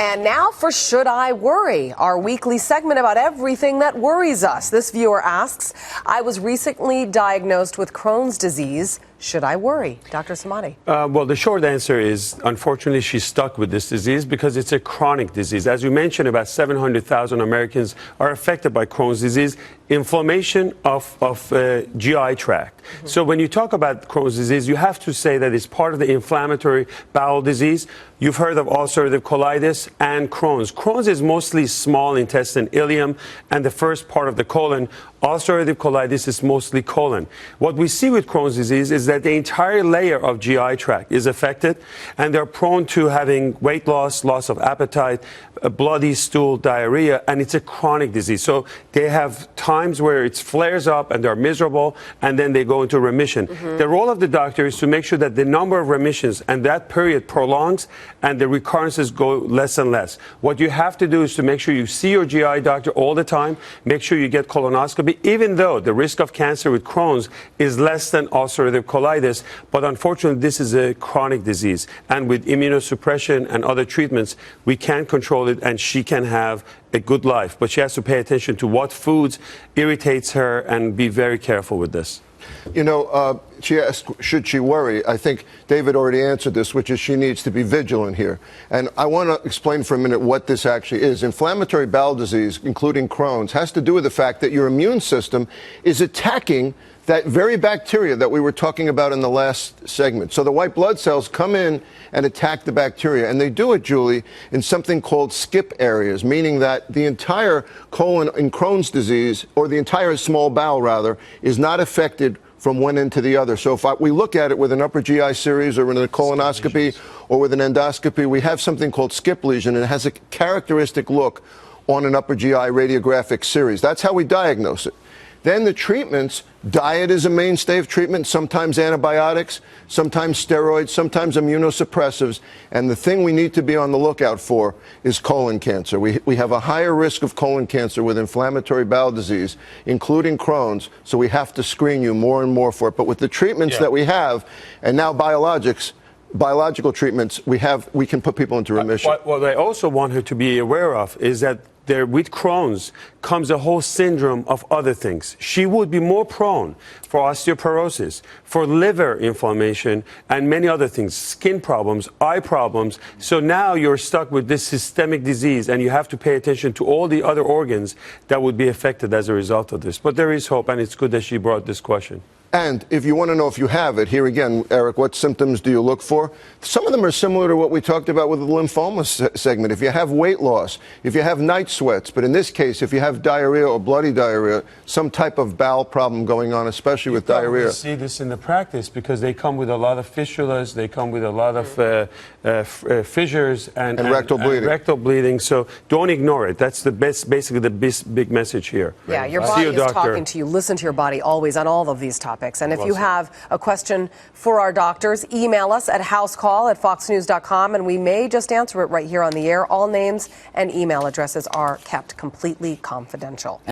And now for Should I Worry, our weekly segment about everything that worries us. This viewer asks, I was recently diagnosed with Crohn's disease. Should I worry? Dr. Samadi. Well, the short answer is, unfortunately, she's stuck with this disease because it's a chronic disease. As you mentioned, about 700,000 Americans are affected by Crohn's disease, inflammation of GI tract. Mm-hmm. So when you talk about Crohn's disease, you have to say that it's part of the inflammatory bowel disease. You've heard of ulcerative colitis and Crohn's. Crohn's is mostly small intestine, ileum, and the first part of the colon. Ulcerative colitis is mostly colon. What we see with Crohn's disease is that the entire layer of GI tract is affected, and they're prone to having weight loss, loss of appetite, bloody stool, diarrhea, and it's a chronic disease. So they have times where it flares up and they're miserable, and then they go into remission. Mm-hmm. The role of the doctor is to make sure that the number of remissions and that period prolongs and the recurrences go less and less. What you have to do is to make sure you see your GI doctor all the time, make sure you get colonoscopy, even though the risk of cancer with Crohn's is less than ulcerative colitis. But unfortunately, this is a chronic disease. And with immunosuppression and other treatments, we can control it, and she can have a good life. But she has to pay attention to what foods irritates her and be very careful with this. You know, she asked, should she worry? I think David already answered this, which is she needs to be vigilant here. And I want to explain for a minute what this actually is. Inflammatory bowel disease, including Crohn's, has to do with the fact that your immune system is attacking that very bacteria that we were talking about in the last segment. So the white blood cells come in and attack the bacteria. And they do it, Julie, in something called skip areas, meaning that the entire colon in Crohn's disease, or the entire small bowel, rather, is not affected from one end to the other. So if we look at it with an upper GI series or with a colonoscopy or with an endoscopy, we have something called skip lesion, and it has a characteristic look on an upper GI radiographic series. That's how we diagnose it. Then the treatments, diet is a mainstay of treatment, sometimes antibiotics, sometimes steroids, sometimes immunosuppressives. And the thing we need to be on the lookout for is colon cancer. We have a higher risk of colon cancer with inflammatory bowel disease, including Crohn's, so we have to screen you more and more for it. But with the treatments that we have, and now biological treatments, we can put people into remission. What I also want her to be aware of is that with Crohn's comes a whole syndrome of other things. She would be more prone for osteoporosis, for liver inflammation, and many other things, skin problems, eye problems. So now you're stuck with this systemic disease, and you have to pay attention to all the other organs that would be affected as a result of this. But there is hope, and it's good that she brought this question. And if you want to know if you have it, here again, Eric, what symptoms do you look for? Some of them are similar to what we talked about with the lymphoma segment. If you have weight loss, if you have night sweats, but in this case, if you have diarrhea or bloody diarrhea, some type of bowel problem going on, especially with diarrhea. You see this in the practice because they come with a lot of fistulas, they come with a lot of fissures and rectal bleeding. And rectal bleeding. So don't ignore it. That's basically the big message here. Yeah, your body is talking to you. Listen to your body always on all of these topics. And if you have a question for our doctors, email us at housecall@foxnews.com, and we may just answer it right here on the air. All names and email addresses are kept completely confidential.